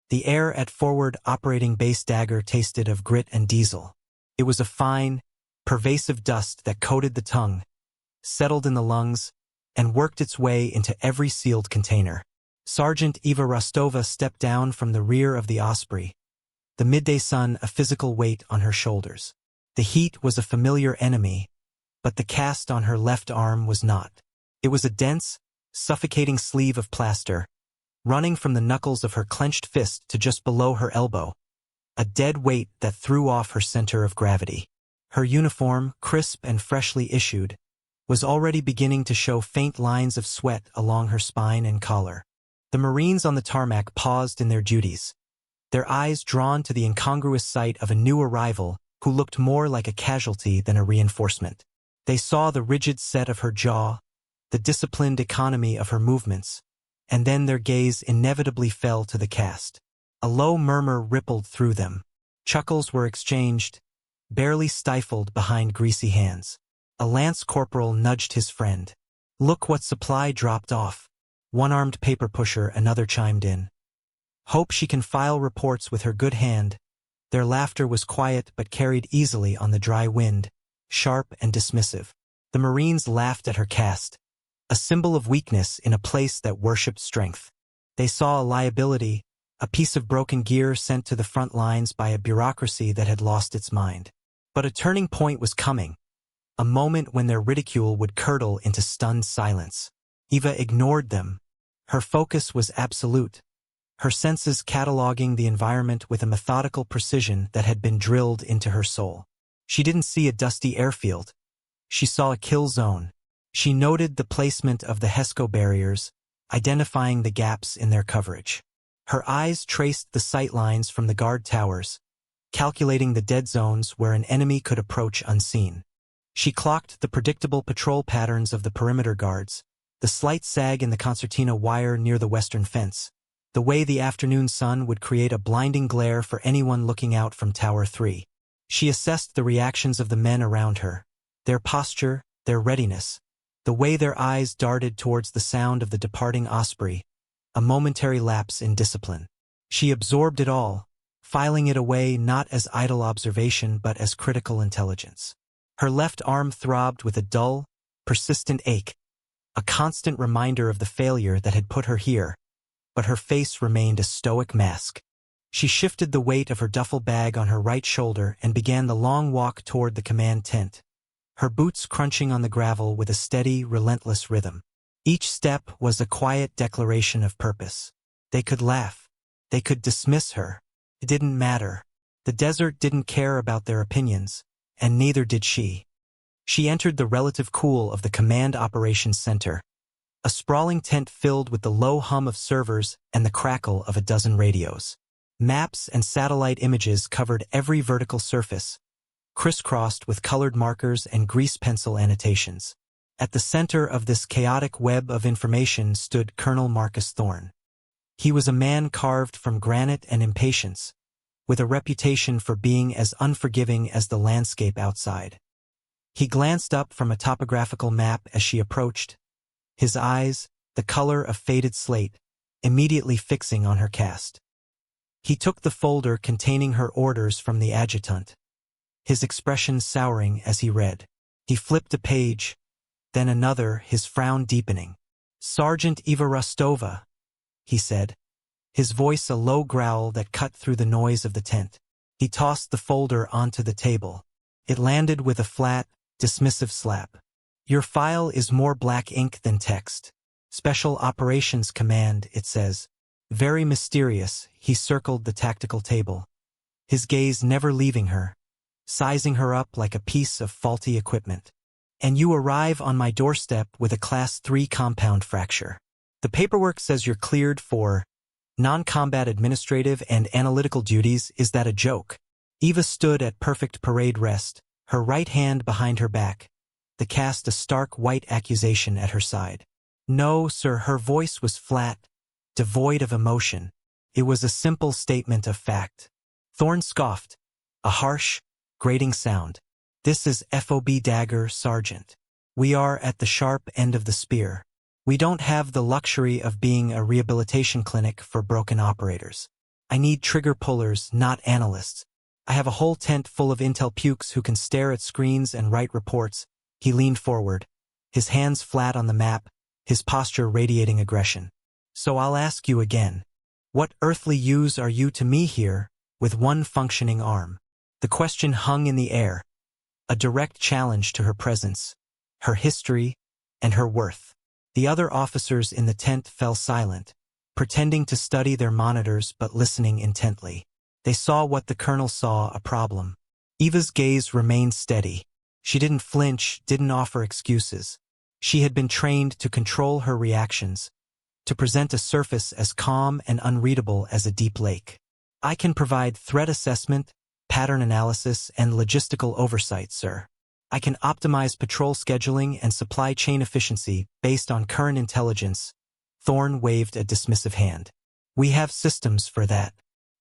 The air at forward operating base Dagger tasted of grit and diesel. It was a fine, pervasive dust that coated the tongue, settled in the lungs, and worked its way into every sealed container. Sergeant Eva Rostova stepped down from the rear of the Osprey, the midday sun a physical weight on her shoulders. The heat was a familiar enemy, but the cast on her left arm was not. It was a dense, suffocating sleeve of plaster, running from the knuckles of her clenched fist to just below her elbow, a dead weight that threw off her center of gravity. Her uniform, crisp and freshly issued, was already beginning to show faint lines of sweat along her spine and collar. The Marines on the tarmac paused in their duties, their eyes drawn to the incongruous sight of a new arrival who looked more like a casualty than a reinforcement. They saw the rigid set of her jaw, the disciplined economy of her movements, and then their gaze inevitably fell to the cast. A low murmur rippled through them. Chuckles were exchanged, barely stifled behind greasy hands. A lance corporal nudged his friend. "Look what supply dropped off." One-armed paper pusher, another chimed in. "Hope she can file reports with her good hand." Their laughter was quiet but carried easily on the dry wind, sharp and dismissive. The Marines laughed at her cast, a symbol of weakness in a place that worshipped strength. They saw a liability, a piece of broken gear sent to the front lines by a bureaucracy that had lost its mind. But a turning point was coming, a moment when their ridicule would curdle into stunned silence. Eva ignored them. Her focus was absolute, her senses cataloging the environment with a methodical precision that had been drilled into her soul. She didn't see a dusty airfield. She saw a kill zone. She noted the placement of the HESCO barriers, identifying the gaps in their coverage. Her eyes traced the sight lines from the guard towers, calculating the dead zones where an enemy could approach unseen. She clocked the predictable patrol patterns of the perimeter guards, the slight sag in the concertina wire near the western fence, the way the afternoon sun would create a blinding glare for anyone looking out from Tower 3. She assessed the reactions of the men around her, their posture, their readiness, the way their eyes darted towards the sound of the departing Osprey, a momentary lapse in discipline. She absorbed it all, filing it away not as idle observation but as critical intelligence. Her left arm throbbed with a dull, persistent ache, a constant reminder of the failure that had put her here, but her face remained a stoic mask. She shifted the weight of her duffel bag on her right shoulder and began the long walk toward the command tent, her boots crunching on the gravel with a steady, relentless rhythm. Each step was a quiet declaration of purpose. They could laugh. They could dismiss her. It didn't matter. The desert didn't care about their opinions, and neither did she. She entered the relative cool of the Command Operations Center, a sprawling tent filled with the low hum of servers and the crackle of a dozen radios. Maps and satellite images covered every vertical surface, crisscrossed with colored markers and grease pencil annotations. At the center of this chaotic web of information stood Colonel Marcus Thorne. He was a man carved from granite and impatience, with a reputation for being as unforgiving as the landscape outside. He glanced up from a topographical map as she approached, his eyes, the color of faded slate, immediately fixing on her cast. He took the folder containing her orders from the adjutant, his expression souring as he read. He flipped a page, then another, his frown deepening. "Sergeant Eva Rostova," he said, his voice a low growl that cut through the noise of the tent. He tossed the folder onto the table. It landed with a flat, dismissive slap. "Your file is more black ink than text. Special Operations Command, it says." Very mysterious, he circled the tactical table, his gaze never leaving her, sizing her up like a piece of faulty equipment. "And you arrive on my doorstep with a Class 3 compound fracture. The paperwork says you're cleared for non-combat administrative and analytical duties. Is that a joke?" Eva stood at perfect parade rest, her right hand behind her back, the cast a stark white accusation at her side. "No, sir." Her voice was flat, devoid of emotion. It was a simple statement of fact. Thorne scoffed, a harsh, grating sound. "This is FOB Dagger, Sergeant. We are at the sharp end of the spear. We don't have the luxury of being a rehabilitation clinic for broken operators." I need trigger pullers, not analysts. I have a whole tent full of intel pukes who can stare at screens and write reports. He leaned forward, his hands flat on the map, his posture radiating aggression. So I'll ask you again. What earthly use are you to me here, with one functioning arm? The question hung in the air, a direct challenge to her presence, her history, and her worth. The other officers in the tent fell silent, pretending to study their monitors but listening intently. They saw what the colonel saw, a problem. Eva's gaze remained steady. She didn't flinch, didn't offer excuses. She had been trained to control her reactions, to present a surface as calm and unreadable as a deep lake. I can provide threat assessment, pattern analysis, and logistical oversight, sir. I can optimize patrol scheduling and supply chain efficiency based on current intelligence. Thorne waved a dismissive hand. We have systems for that.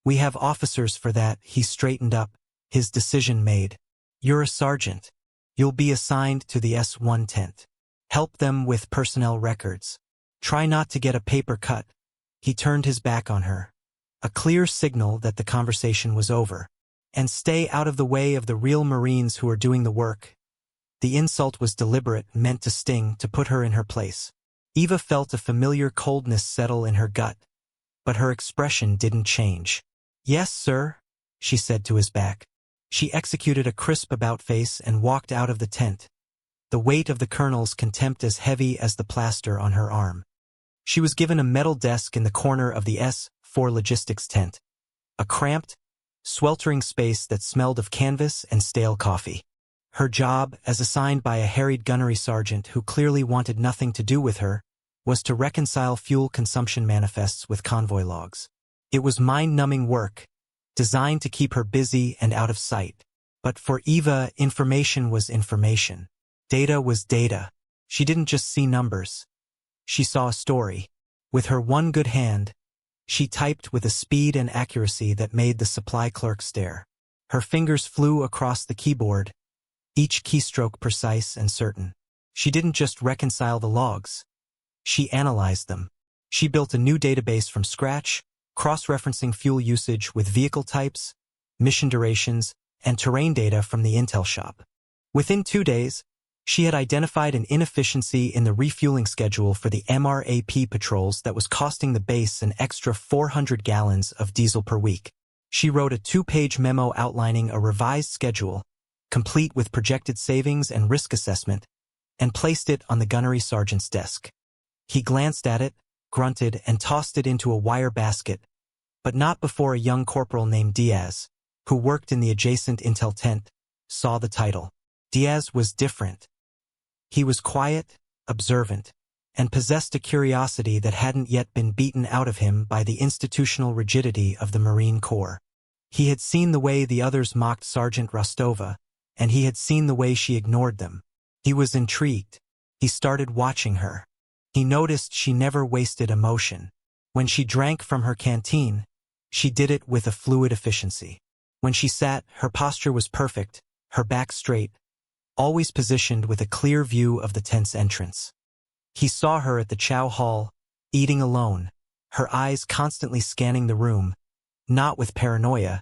We have officers for that. He straightened up, his decision made. You're a sergeant. You'll be assigned to the S1 tent. Help them with personnel records. Try not to get a paper cut. He turned his back on her. A clear signal that the conversation was over. And stay out of the way of the real Marines who are doing the work. The insult was deliberate, meant to sting, to put her in her place. Eva felt a familiar coldness settle in her gut, but her expression didn't change. Yes, sir, she said to his back. She executed a crisp about-face and walked out of the tent, the weight of the colonel's contempt as heavy as the plaster on her arm. She was given a metal desk in the corner of the S4 logistics tent, a cramped, sweltering space that smelled of canvas and stale coffee. Her job, as assigned by a harried gunnery sergeant who clearly wanted nothing to do with her, was to reconcile fuel consumption manifests with convoy logs. It was mind-numbing work, designed to keep her busy and out of sight. But for Eva, information was information. Data was data. She didn't just see numbers. She saw a story. With her one good hand, she typed with a speed and accuracy that made the supply clerk stare. Her fingers flew across the keyboard, each keystroke precise and certain. She didn't just reconcile the logs. She analyzed them. She built a new database from scratch, cross-referencing fuel usage with vehicle types, mission durations, and terrain data from the intel shop. Within 2 days, she had identified an inefficiency in the refueling schedule for the MRAP patrols that was costing the base an extra 400 gallons of diesel per week. She wrote a 2-page memo outlining a revised schedule, complete with projected savings and risk assessment, and placed it on the gunnery sergeant's desk. He glanced at it, grunted, and tossed it into a wire basket, but not before a young corporal named Diaz, who worked in the adjacent intel tent, saw the title. Diaz was different. He was quiet, observant, and possessed a curiosity that hadn't yet been beaten out of him by the institutional rigidity of the Marine Corps. He had seen the way the others mocked Sergeant Rostova, and he had seen the way she ignored them. He was intrigued. He started watching her. He noticed she never wasted emotion. When she drank from her canteen, she did it with a fluid efficiency. When she sat, her posture was perfect, her back straight, always positioned with a clear view of the tent's entrance. He saw her at the chow hall, eating alone, her eyes constantly scanning the room, not with paranoia,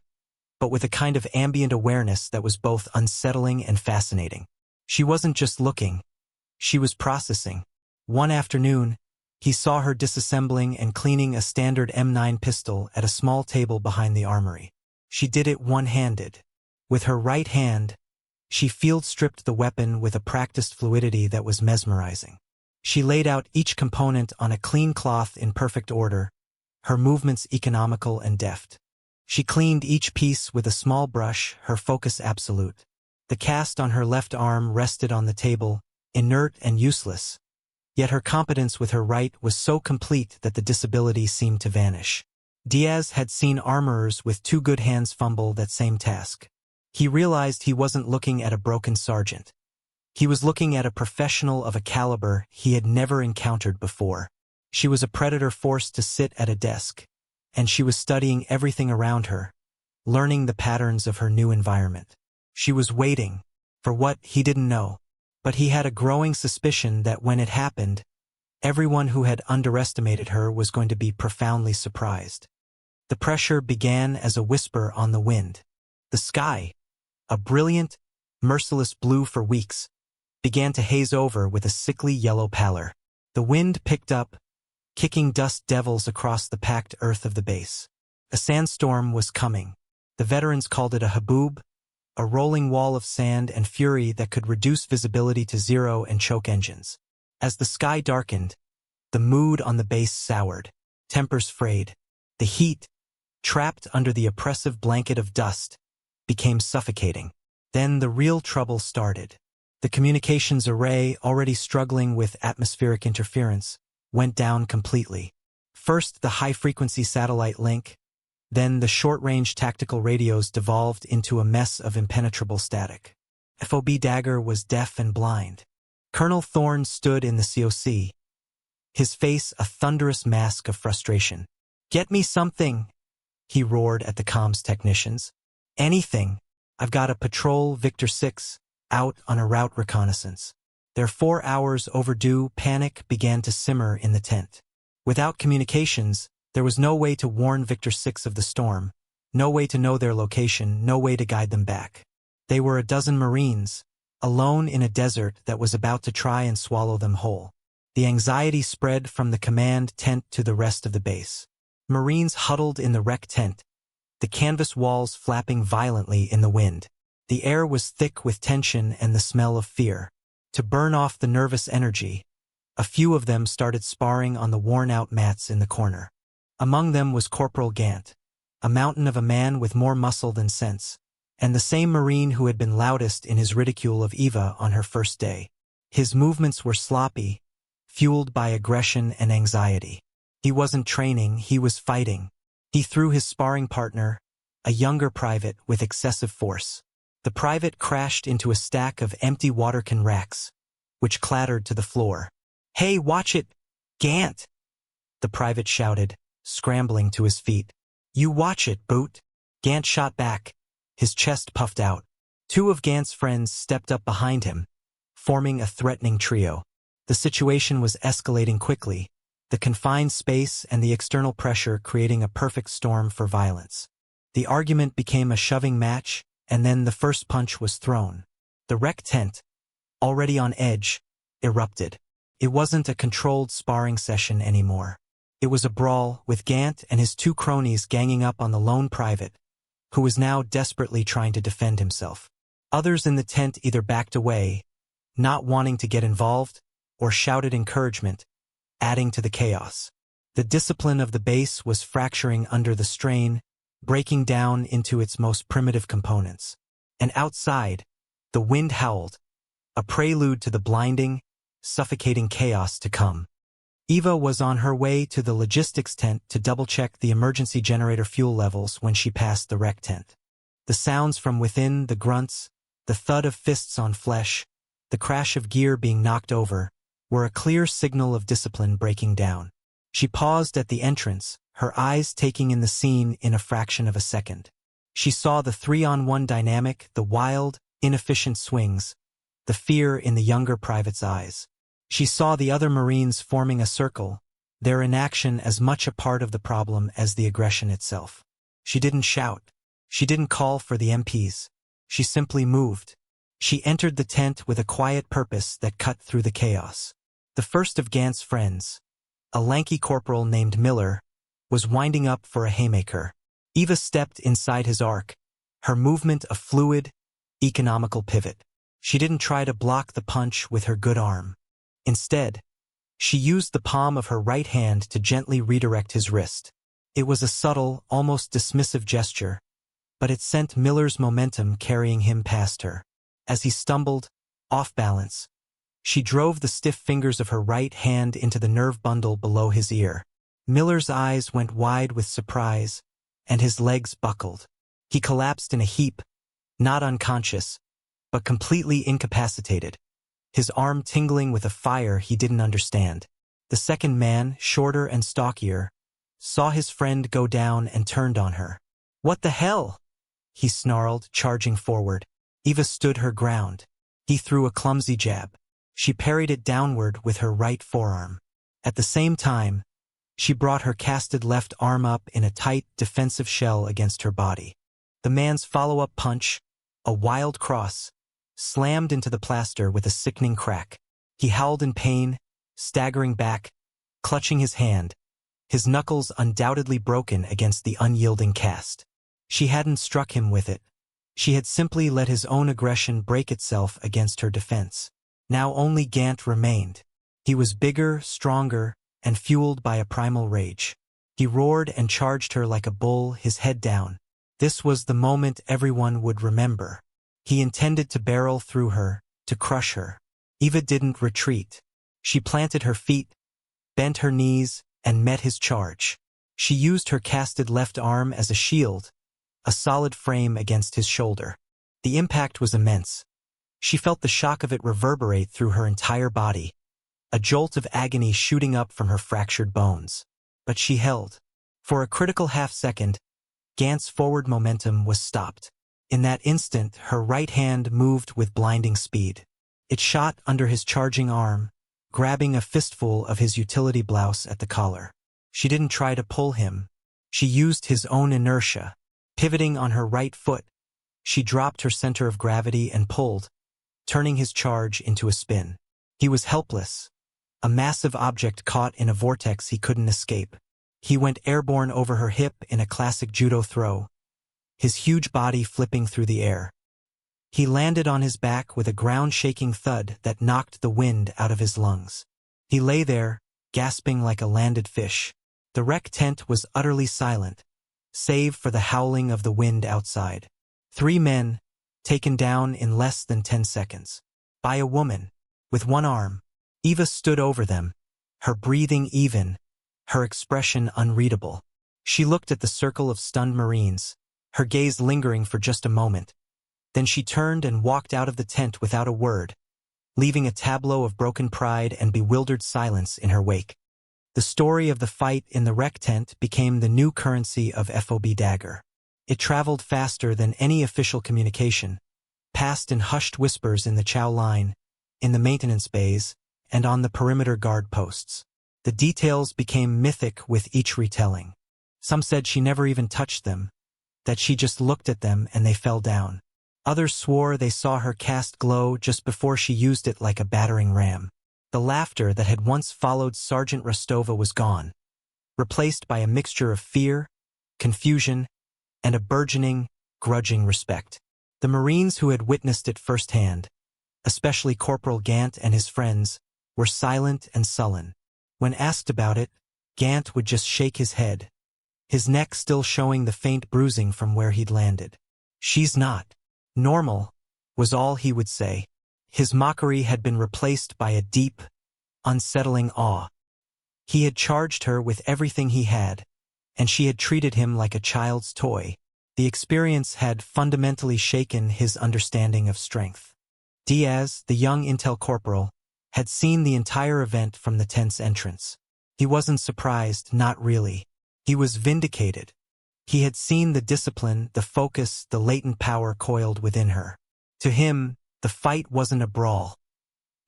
but with a kind of ambient awareness that was both unsettling and fascinating. She wasn't just looking, she was processing. One afternoon, he saw her disassembling and cleaning a standard M9 pistol at a small table behind the armory. She did it one-handed. With her right hand, she field-stripped the weapon with a practiced fluidity that was mesmerizing. She laid out each component on a clean cloth in perfect order, her movements economical and deft. She cleaned each piece with a small brush, her focus absolute. The cast on her left arm rested on the table, inert and useless, yet her competence with her right was so complete that the disability seemed to vanish. Diaz had seen armorers with 2 good hands fumble that same task. He realized he wasn't looking at a broken sergeant. He was looking at a professional of a caliber he had never encountered before. She was a predator forced to sit at a desk, and she was studying everything around her, learning the patterns of her new environment. She was waiting for what he didn't know, but he had a growing suspicion that when it happened, everyone who had underestimated her was going to be profoundly surprised. The pressure began as a whisper on the wind. The sky, a brilliant, merciless blue for weeks, began to haze over with a sickly yellow pallor. The wind picked up, kicking dust devils across the packed earth of the base. A sandstorm was coming. The veterans called it a haboob, a rolling wall of sand and fury that could reduce visibility to zero and choke engines. As the sky darkened, the mood on the base soured. Tempers frayed. The heat, trapped under the oppressive blanket of dust, became suffocating. Then the real trouble started. The communications array, already struggling with atmospheric interference, went down completely. First the high-frequency satellite link, then the short-range tactical radios devolved into a mess of impenetrable static. FOB Dagger was deaf and blind. Colonel Thorne stood in the COC, his face a thunderous mask of frustration. "Get me something," he roared at the comms technicians. "Anything. I've got a patrol Victor 6 out on a route reconnaissance." Their 4 hours overdue panic began to simmer in the tent. Without communications, there was no way to warn Victor 6 of the storm, no way to know their location, no way to guide them back. They were a dozen Marines, alone in a desert that was about to try and swallow them whole. The anxiety spread from the command tent to the rest of the base. Marines huddled in the wreck tent, the canvas walls flapping violently in the wind. The air was thick with tension and the smell of fear. To burn off the nervous energy, a few of them started sparring on the worn-out mats in the corner. Among them was Corporal Gant, a mountain of a man with more muscle than sense, and the same Marine who had been loudest in his ridicule of Eva on her first day. His movements were sloppy, fueled by aggression and anxiety. He wasn't training, he was fighting. He threw his sparring partner, a younger private, with excessive force. The private crashed into a stack of empty water can racks, which clattered to the floor. "Hey, watch it, Gant!" the private shouted, scrambling to his feet. "You watch it, Boot!" Gant shot back, his chest puffed out. 2 of Gant's friends stepped up behind him, forming a threatening trio. The situation was escalating quickly, the confined space and the external pressure creating a perfect storm for violence. The argument became a shoving match, and then the first punch was thrown. The wreck tent, already on edge, erupted. It wasn't a controlled sparring session anymore. It was a brawl, with Gant and his 2 cronies ganging up on the lone private, who was now desperately trying to defend himself. Others in the tent either backed away, not wanting to get involved, or shouted encouragement, adding to the chaos. The discipline of the base was fracturing under the strain, breaking down into its most primitive components. And outside, the wind howled, a prelude to the blinding, suffocating chaos to come. Eva was on her way to the logistics tent to double-check the emergency generator fuel levels when she passed the wreck tent. The sounds from within, the grunts, the thud of fists on flesh, the crash of gear being knocked over, were a clear signal of discipline breaking down. She paused at the entrance, her eyes taking in the scene in a fraction of a second. She saw the 3-on-1 dynamic, the wild, inefficient swings, the fear in the younger private's eyes. She saw the other Marines forming a circle, their inaction as much a part of the problem as the aggression itself. She didn't shout. She didn't call for the MPs. She simply moved. She entered the tent with a quiet purpose that cut through the chaos. The first of Gant's friends, a lanky corporal named Miller, was winding up for a haymaker. Eva stepped inside his arc, her movement a fluid, economical pivot. She didn't try to block the punch with her good arm. Instead, she used the palm of her right hand to gently redirect his wrist. It was a subtle, almost dismissive gesture, but it sent Miller's momentum carrying him past her. As he stumbled, off balance, she drove the stiff fingers of her right hand into the nerve bundle below his ear. Miller's eyes went wide with surprise, and his legs buckled. He collapsed in a heap, not unconscious, but completely incapacitated, his arm tingling with a fire he didn't understand. The second man, shorter and stockier, saw his friend go down and turned on her. "What the hell?" he snarled, charging forward. Eva stood her ground. He threw a clumsy jab. She parried it downward with her right forearm. At the same time, She brought her casted left arm up in a tight, defensive shell against her body. The man's follow-up punch, a wild cross, slammed into the plaster with a sickening crack. He howled in pain, staggering back, clutching his hand, his knuckles undoubtedly broken against the unyielding cast. She hadn't struck him with it. She had simply let his own aggression break itself against her defense. Now only Gant remained. He was bigger, stronger, and fueled by a primal rage. He roared and charged her like a bull, his head down. This was the moment everyone would remember. He intended to barrel through her, to crush her. Eva didn't retreat. She planted her feet, bent her knees, and met his charge. She used her casted left arm as a shield, a solid frame against his shoulder. The impact was immense. She felt the shock of it reverberate through her entire body, a jolt of agony shooting up from her fractured bones. But she held. For a critical half-second, Gant's forward momentum was stopped. In that instant, her right hand moved with blinding speed. It shot under his charging arm, grabbing a fistful of his utility blouse at the collar. She didn't try to pull him. She used his own inertia. Pivoting on her right foot, she dropped her center of gravity and pulled, turning his charge into a spin. He was helpless, a massive object caught in a vortex he couldn't escape. He went airborne over her hip in a classic judo throw, his huge body flipping through the air. He landed on his back with a ground-shaking thud that knocked the wind out of his lungs. He lay there, gasping like a landed fish. The wreck tent was utterly silent, save for the howling of the wind outside. 3 men, taken down in less than 10 seconds. By a woman, with one arm. Eva stood over them, her breathing even, her expression unreadable. She looked at the circle of stunned Marines, her gaze lingering for just a moment. Then she turned and walked out of the tent without a word, leaving a tableau of broken pride and bewildered silence in her wake. The story of the fight in the wreck tent became the new currency of FOB Dagger. It traveled faster than any official communication, passed in hushed whispers in the chow line, in the maintenance bays, and on the perimeter guard posts. The details became mythic with each retelling. Some said she never even touched them, that she just looked at them and they fell down. Others swore they saw her cast glow just before she used it like a battering ram. The laughter that had once followed Sergeant Rostova was gone, replaced by a mixture of fear, confusion, and a burgeoning, grudging respect. The Marines who had witnessed it firsthand, especially Corporal Gant and his friends, were silent and sullen. When asked about it, Gant would just shake his head, his neck still showing the faint bruising from where he'd landed. "She's not normal," was all he would say. His mockery had been replaced by a deep, unsettling awe. He had charged her with everything he had, and she had treated him like a child's toy. The experience had fundamentally shaken his understanding of strength. Diaz, the young intel corporal, had seen the entire event from the tent's entrance. He wasn't surprised, not really. He was vindicated. He had seen the discipline, the focus, the latent power coiled within her. To him, the fight wasn't a brawl.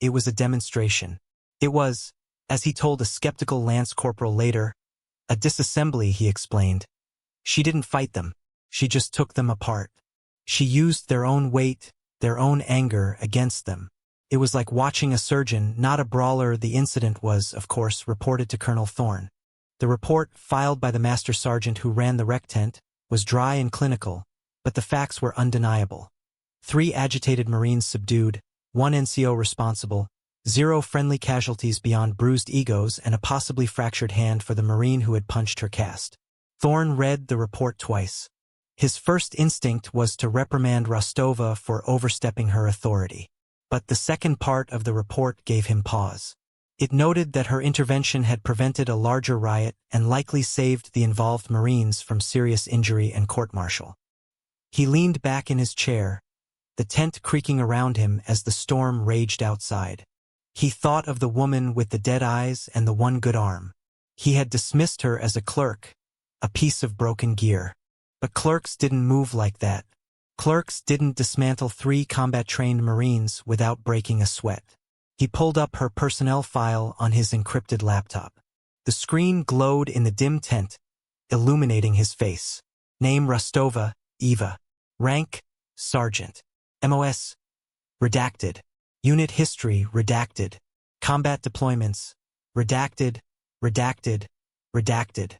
It was a demonstration. It was, as he told a skeptical lance corporal later, a disassembly, he explained. She didn't fight them. She just took them apart. She used their own weight, their own anger against them. It was like watching a surgeon, not a brawler. The incident was, of course, reported to Colonel Thorne. The report, filed by the master sergeant who ran the wreck tent, was dry and clinical, but the facts were undeniable. 3 agitated Marines subdued, 1 NCO responsible, 0 friendly casualties beyond bruised egos, and a possibly fractured hand for the Marine who had punched her cast. Thorne read the report twice. His first instinct was to reprimand Rostova for overstepping her authority. But the second part of the report gave him pause. It noted that her intervention had prevented a larger riot and likely saved the involved Marines from serious injury and court-martial. He leaned back in his chair, the tent creaking around him as the storm raged outside. He thought of the woman with the dead eyes and the one good arm. He had dismissed her as a clerk, a piece of broken gear. But clerks didn't move like that. Clerks didn't dismantle 3 combat-trained Marines without breaking a sweat. He pulled up her personnel file on his encrypted laptop. The The screen glowed in the dim tent, illuminating his face. Name Rostova, Eva. Rank, Sergeant. MOS, redacted. Unit history, redacted. Combat deployments, redacted, redacted, redacted.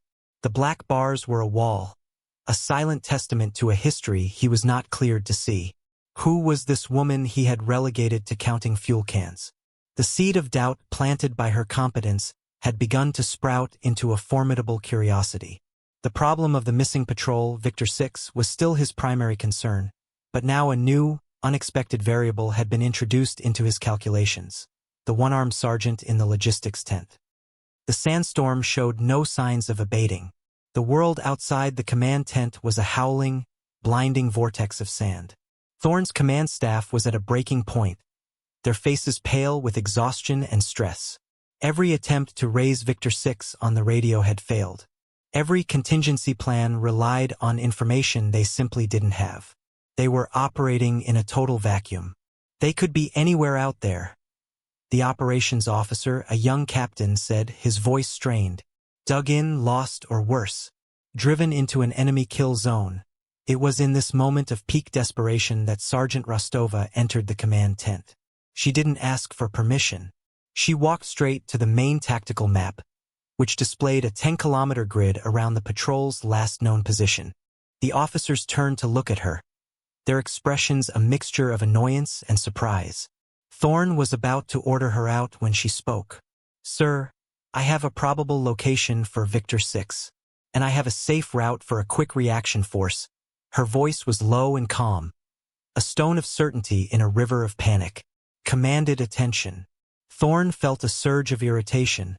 The black bars were a wall, a silent testament to a history he was not cleared to see. Who was this woman he had relegated to counting fuel cans? The seed of doubt planted by her competence had begun to sprout into a formidable curiosity. The problem of the missing patrol, Victor 6, was still his primary concern, but now a new, unexpected variable had been introduced into his calculations: the one-armed sergeant in the logistics tent. The sandstorm showed no signs of abating. The world outside the command tent was a howling, blinding vortex of sand. Thorne's command staff was at a breaking point, their faces pale with exhaustion and stress. Every attempt to raise Victor 6 on the radio had failed. Every contingency plan relied on information they simply didn't have. They were operating in a total vacuum. They could be anywhere out there. The operations officer, a young captain, said, his voice strained. Dug in, lost, or worse. Driven into an enemy kill zone. It was in this moment of peak desperation that Sergeant Rostova entered the command tent. She didn't ask for permission. She walked straight to the main tactical map, which displayed a 10-kilometer grid around the patrol's last known position. The officers turned to look at her, their expressions a mixture of annoyance and surprise. Thorne was about to order her out when she spoke. Sir, I have a probable location for Victor 6, and I have a safe route for a quick reaction force. Her voice was low and calm. A stone of certainty in a river of panic. Commanded attention. Thorne felt a surge of irritation,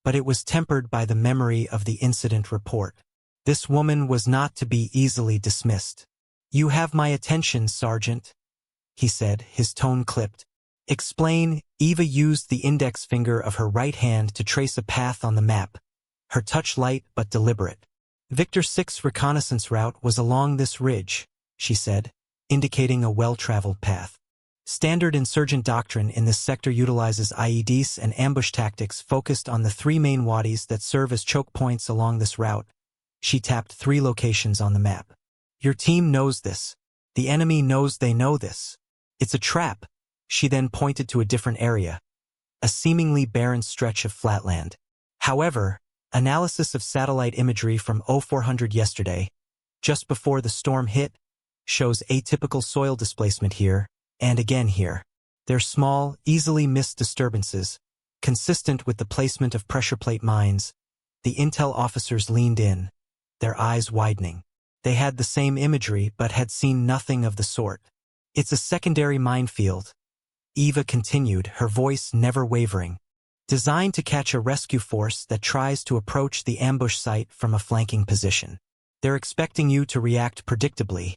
but it was tempered by the memory of the incident report. This woman was not to be easily dismissed. You have my attention, Sergeant, he said, his tone clipped. Explain. Eva used the index finger of her right hand to trace a path on the map, her touch light but deliberate. Victor 6's reconnaissance route was along this ridge, she said, indicating a well-traveled path. Standard insurgent doctrine in this sector utilizes IEDs and ambush tactics focused on the three main wadis that serve as choke points along this route. She tapped 3 locations on the map. Your team knows this. The enemy knows they know this. It's a trap. She then pointed to a different area, a seemingly barren stretch of flatland. However, analysis of satellite imagery from 0400 yesterday, just before the storm hit, shows atypical soil displacement here, and again here. They're small, easily missed disturbances, consistent with the placement of pressure plate mines. The intel officers leaned in, their eyes widening. They had the same imagery but had seen nothing of the sort. It's a secondary minefield, Eva continued, her voice never wavering. Designed to catch a rescue force that tries to approach the ambush site from a flanking position. They're expecting you to react predictably.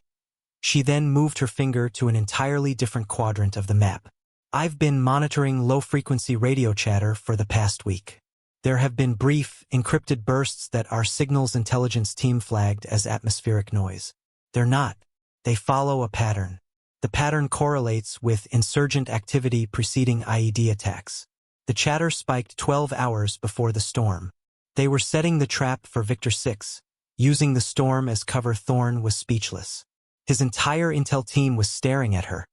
She then moved her finger to an entirely different quadrant of the map. I've been monitoring low-frequency radio chatter for the past week. There have been brief, encrypted bursts that our signals intelligence team flagged as atmospheric noise. They're not. They follow a pattern. The pattern correlates with insurgent activity preceding IED attacks. The chatter spiked 12 hours before the storm. They were setting the trap for Victor 6, using the storm as cover. Thorne was speechless. His entire intel team was staring at her,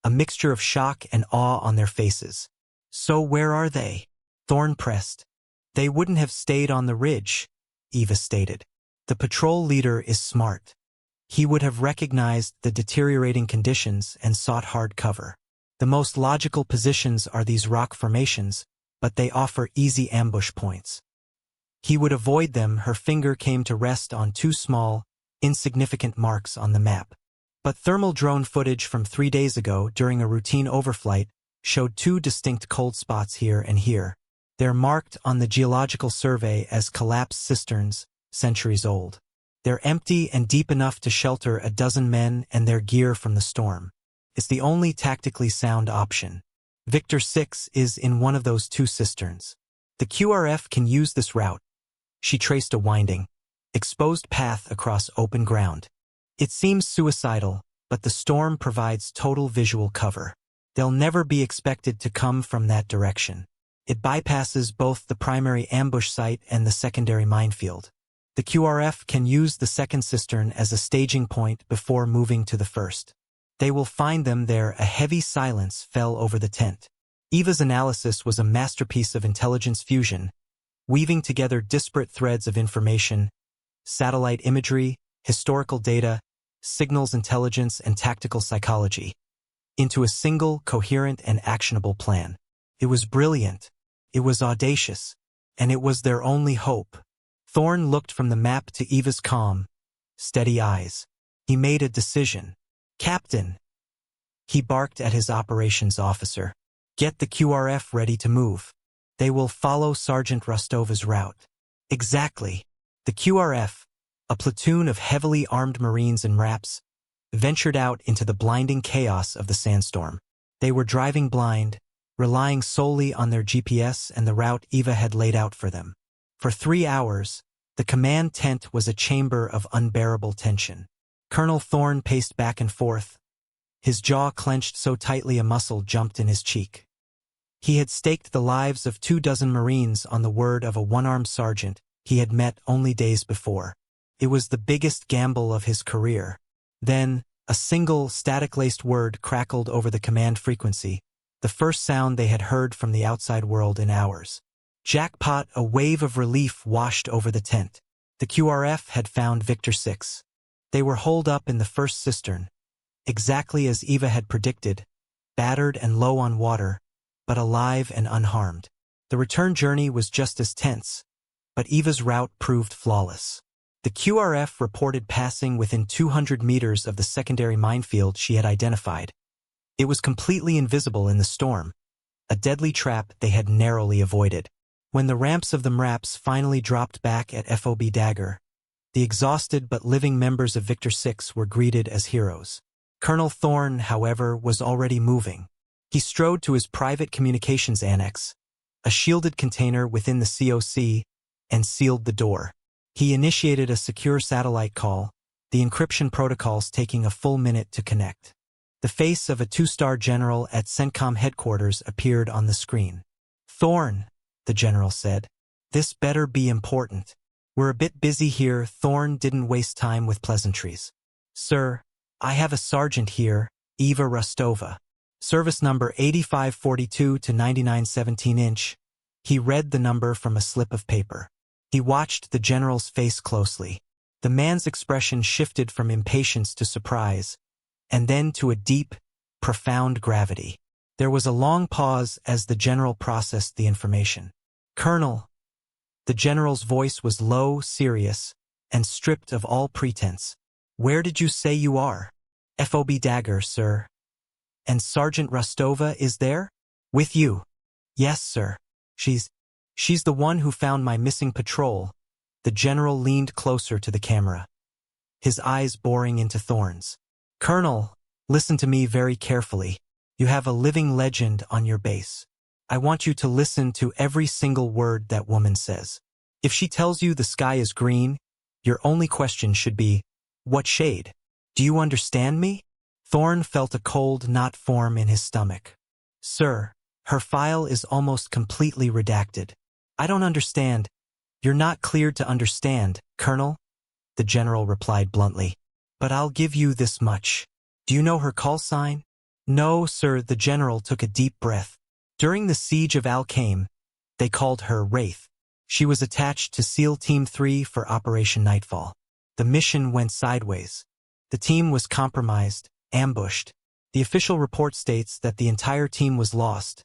a mixture of shock and awe on their faces. So where are they? Thorne pressed. They wouldn't have stayed on the ridge, Eva stated. The patrol leader is smart. He would have recognized the deteriorating conditions and sought hard cover. The most logical positions are these rock formations, but they offer easy ambush points. He would avoid them. Her finger came to rest on 2 small, insignificant marks on the map. But thermal drone footage from 3 days ago during a routine overflight showed 2 distinct cold spots here and here. They're marked on the geological survey as collapsed cisterns, centuries old. They're empty and deep enough to shelter a dozen men and their gear from the storm. It's the only tactically sound option. Victor 6 is in one of those 2 cisterns. The QRF can use this route. She traced a winding, exposed path across open ground. It seems suicidal, but the storm provides total visual cover. They'll never be expected to come from that direction. It bypasses both the primary ambush site and the secondary minefield. The QRF can use the second cistern as a staging point before moving to the first. They will find them there. A heavy silence fell over the tent. Eva's analysis was a masterpiece of intelligence fusion, weaving together disparate threads of information, satellite imagery, historical data, signals intelligence, and tactical psychology, into a single, coherent, and actionable plan. It was brilliant, it was audacious, and it was their only hope. Thorn looked from the map to Eva's calm, steady eyes. He made a decision. "Captain," he barked at his operations officer, "get the QRF ready to move. They will follow Sergeant Rostova's route." Exactly. The QRF, a platoon of heavily armed Marines and Raps, ventured out into the blinding chaos of the sandstorm. They were driving blind, relying solely on their GPS and the route Eva had laid out for them. For 3 hours, the command tent was a chamber of unbearable tension. Colonel Thorn paced back and forth, his jaw clenched so tightly a muscle jumped in his cheek. He had staked the lives of 24 Marines on the word of a one-armed sergeant he had met only days before. It was the biggest gamble of his career. Then, a single, static-laced word crackled over the command frequency, the first sound they had heard from the outside world in hours. Jackpot! A wave of relief washed over the tent. The QRF had found Victor 6. They were holed up in the first cistern, exactly as Eva had predicted, battered and low on water, but alive and unharmed. The return journey was just as tense, but Eva's route proved flawless. The QRF reported passing within 200 meters of the secondary minefield she had identified. It was completely invisible in the storm, a deadly trap they had narrowly avoided. When the ramps of the MRAPs finally dropped back at FOB Dagger, the exhausted but living members of Victor 6 were greeted as heroes. Colonel Thorn, however, was already moving. He strode to his private communications annex, a shielded container within the COC, and sealed the door. He initiated a secure satellite call, the encryption protocols taking a full minute to connect. The face of a 2-star general at CENTCOM headquarters appeared on the screen. "Thorn," the general said. "This better be important. We're a bit busy here." Thorn didn't waste time with pleasantries. "Sir, I have a sergeant here, Eva Rostova. Service number 8542 to 9917". He read the number from a slip of paper. He watched the general's face closely. The man's expression shifted from impatience to surprise, and then to a deep, profound gravity. There was a long pause as the general processed the information. "Colonel." The general's voice was low, serious, and stripped of all pretense. "Where did you say you are?" "FOB Dagger, sir." "And Sergeant Rostova is there?" "With you." "Yes, sir. She's the one who found my missing patrol." The general leaned closer to the camera, his eyes boring into Thorn's. "Colonel, listen to me very carefully. You have a living legend on your base. I want you to listen to every single word that woman says. If she tells you the sky is green, your only question should be, what shade? Do you understand me?" Thorn felt a cold knot form in his stomach. "Sir, her file is almost completely redacted. I don't understand." "You're not cleared to understand, Colonel," the general replied bluntly. "But I'll give you this much. Do you know her call sign?" "No, sir." The general took a deep breath. During the siege of Al-Qaim, they called her Wraith. She was attached to SEAL Team 3 for Operation Nightfall. The mission went sideways. The team was compromised, ambushed. The official report states that the entire team was lost,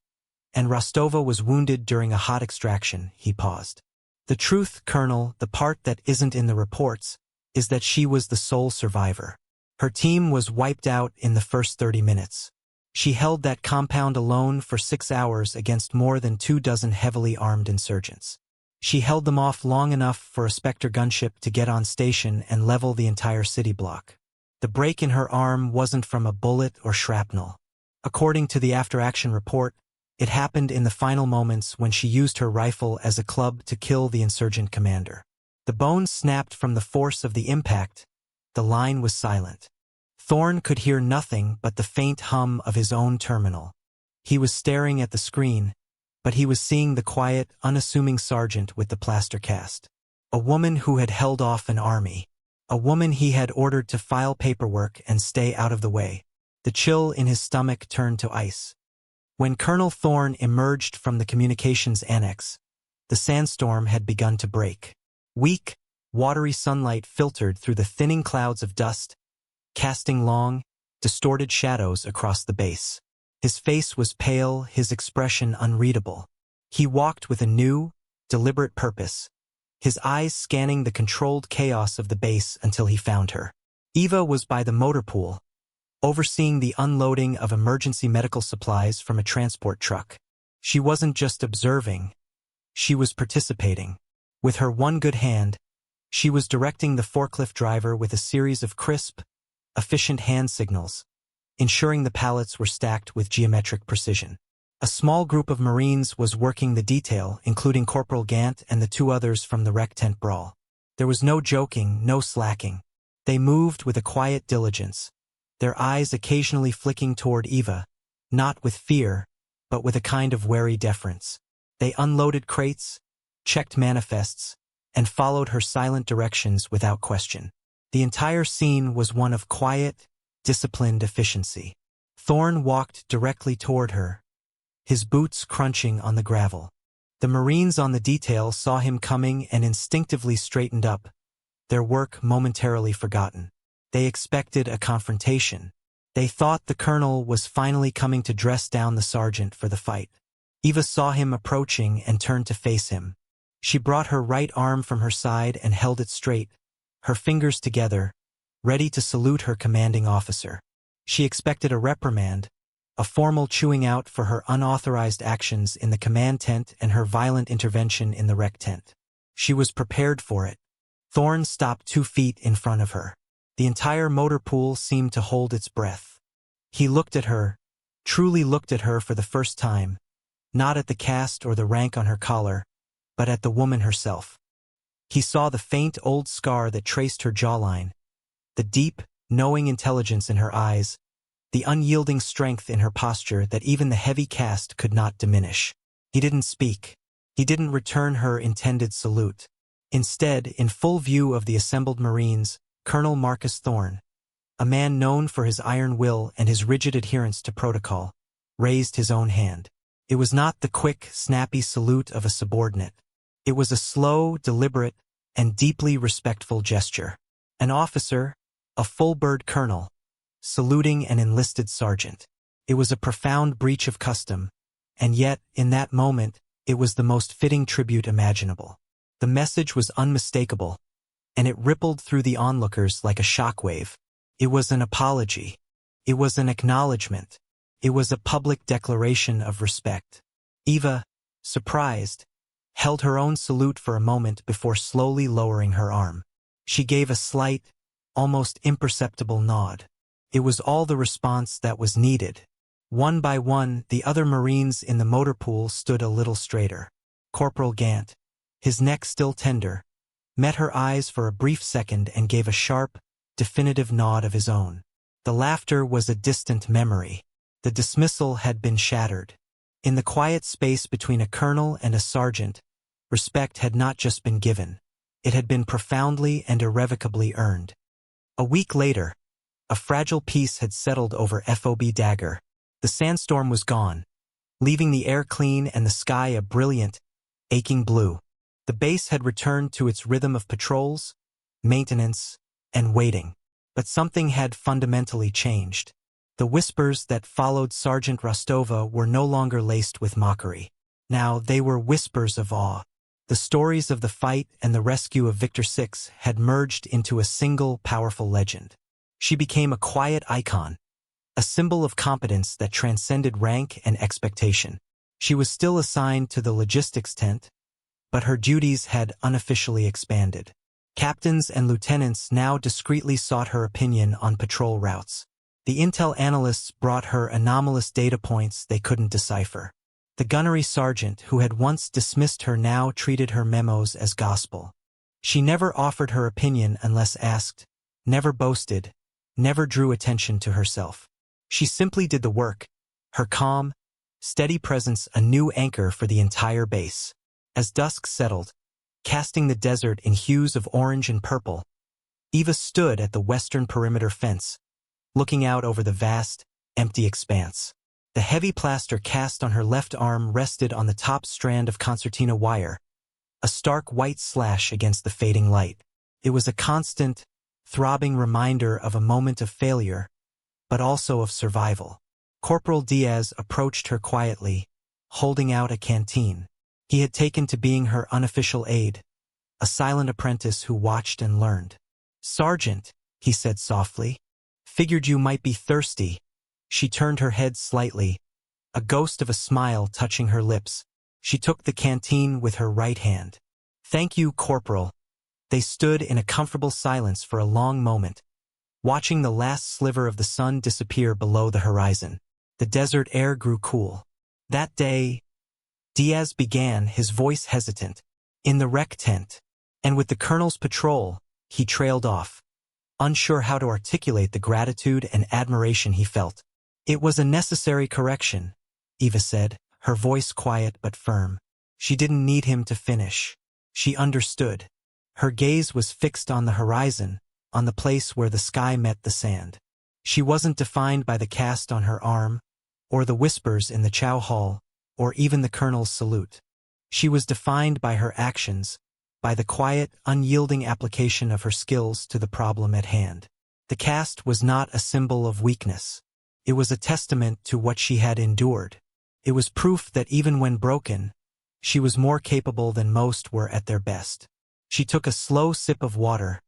and Rostova was wounded during a hot extraction. He paused. "The truth, Colonel, the part that isn't in the reports, is that she was the sole survivor. Her team was wiped out in the first 30 minutes. She held that compound alone for 6 hours against more than 24 heavily armed insurgents. She held them off long enough for a Spectre gunship to get on station and level the entire city block. The break in her arm wasn't from a bullet or shrapnel. According to the after-action report, it happened in the final moments when she used her rifle as a club to kill the insurgent commander. The bones snapped from the force of the impact. The line was silent. Thorn could hear nothing but the faint hum of his own terminal. He was staring at the screen, but he was seeing the quiet, unassuming sergeant with the plaster cast. A woman who had held off an army. A woman he had ordered to file paperwork and stay out of the way. The chill in his stomach turned to ice. When Colonel Thorne emerged from the communications annex, the sandstorm had begun to break. Weak, watery sunlight filtered through the thinning clouds of dust, casting long, distorted shadows across the base. His face was pale, his expression unreadable. He walked with a new, deliberate purpose, his eyes scanning the controlled chaos of the base until he found her. Eva was by the motor pool, overseeing the unloading of emergency medical supplies from a transport truck. She wasn't just observing, she was participating. With her one good hand, she was directing the forklift driver with a series of crisp, efficient hand signals, ensuring the pallets were stacked with geometric precision. A small group of Marines was working the detail, including Corporal Gant and the two others from the wreck tent brawl. There was no joking, no slacking. They moved with a quiet diligence, their eyes occasionally flicking toward Eva, not with fear, but with a kind of wary deference. They unloaded crates, checked manifests, and followed her silent directions without question. The entire scene was one of quiet, disciplined efficiency. Thorne walked directly toward her, his boots crunching on the gravel. The Marines on the detail saw him coming and instinctively straightened up, their work momentarily forgotten. They expected a confrontation. They thought the colonel was finally coming to dress down the sergeant for the fight. Eva saw him approaching and turned to face him. She brought her right arm from her side and held it straight, her fingers together, ready to salute her commanding officer. She expected a reprimand, a formal chewing out for her unauthorized actions in the command tent and her violent intervention in the wreck tent. She was prepared for it. Thorne stopped 2 feet in front of her. The entire motor pool seemed to hold its breath. He looked at her, truly looked at her for the first time, not at the caste or the rank on her collar, but at the woman herself. He saw the faint old scar that traced her jawline, the deep, knowing intelligence in her eyes, the unyielding strength in her posture that even the heavy caste could not diminish. He didn't speak. He didn't return her intended salute. Instead, in full view of the assembled Marines, Colonel Marcus Thorne, a man known for his iron will and his rigid adherence to protocol, raised his own hand. It was not the quick, snappy salute of a subordinate. It was a slow, deliberate, and deeply respectful gesture. An officer, a full-bird colonel, saluting an enlisted sergeant. It was a profound breach of custom, and yet, in that moment, it was the most fitting tribute imaginable. The message was unmistakable, and it rippled through the onlookers like a shockwave. It was an apology. It was an acknowledgement. It was a public declaration of respect. Eva, surprised, held her own salute for a moment before slowly lowering her arm. She gave a slight, almost imperceptible nod. It was all the response that was needed. One by one, the other Marines in the motor pool stood a little straighter. Corporal Gant, his neck still tender, met her eyes for a brief second and gave a sharp, definitive nod of his own. The laughter was a distant memory. The dismissal had been shattered. In the quiet space between a colonel and a sergeant, respect had not just been given. It had been profoundly and irrevocably earned. A week later, a fragile peace had settled over FOB Dagger. The sandstorm was gone, leaving the air clean and the sky a brilliant, aching blue. The base had returned to its rhythm of patrols, maintenance, and waiting. But something had fundamentally changed. The whispers that followed Sergeant Rostova were no longer laced with mockery. Now they were whispers of awe. The stories of the fight and the rescue of Victor VI had merged into a single powerful legend. She became a quiet icon, a symbol of competence that transcended rank and expectation. She was still assigned to the logistics tent, but her duties had unofficially expanded. Captains and lieutenants now discreetly sought her opinion on patrol routes. The intel analysts brought her anomalous data points they couldn't decipher. The gunnery sergeant who had once dismissed her now treated her memos as gospel. She never offered her opinion unless asked, never boasted, never drew attention to herself. She simply did the work, her calm, steady presence a new anchor for the entire base. As dusk settled, casting the desert in hues of orange and purple, Eva stood at the western perimeter fence, looking out over the vast, empty expanse. The heavy plaster cast on her left arm rested on the top strand of concertina wire, a stark white slash against the fading light. It was a constant, throbbing reminder of a moment of failure, but also of survival. Corporal Diaz approached her quietly, holding out a canteen. He had taken to being her unofficial aide, a silent apprentice who watched and learned. "Sergeant," he said softly, "figured you might be thirsty." She turned her head slightly, a ghost of a smile touching her lips. She took the canteen with her right hand. "Thank you, Corporal." They stood in a comfortable silence for a long moment, watching the last sliver of the sun disappear below the horizon. The desert air grew cool. That day, Diaz began, his voice hesitant, in the rec tent, and with the colonel's patrol, he trailed off, unsure how to articulate the gratitude and admiration he felt. "It was a necessary correction," Eva said, her voice quiet but firm. She didn't need him to finish. She understood. Her gaze was fixed on the horizon, on the place where the sky met the sand. She wasn't defined by the cast on her arm, or the whispers in the chow hall, or even the colonel's salute. She was defined by her actions, by the quiet, unyielding application of her skills to the problem at hand. The cast was not a symbol of weakness. It was a testament to what she had endured. It was proof that even when broken, she was more capable than most were at their best. She took a slow sip of water,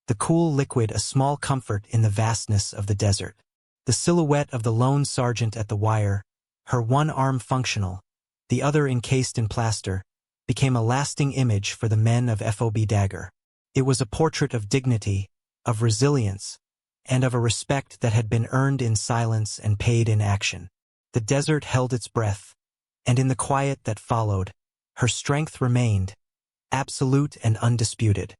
the cool liquid a small comfort in the vastness of the desert. The silhouette of the lone sergeant at the wire, her one arm functional, the other encased in plaster, became a lasting image for the men of FOB Dagger. It was a portrait of dignity, of resilience, and of a respect that had been earned in silence and paid in action. The desert held its breath, and in the quiet that followed, her strength remained, absolute and undisputed.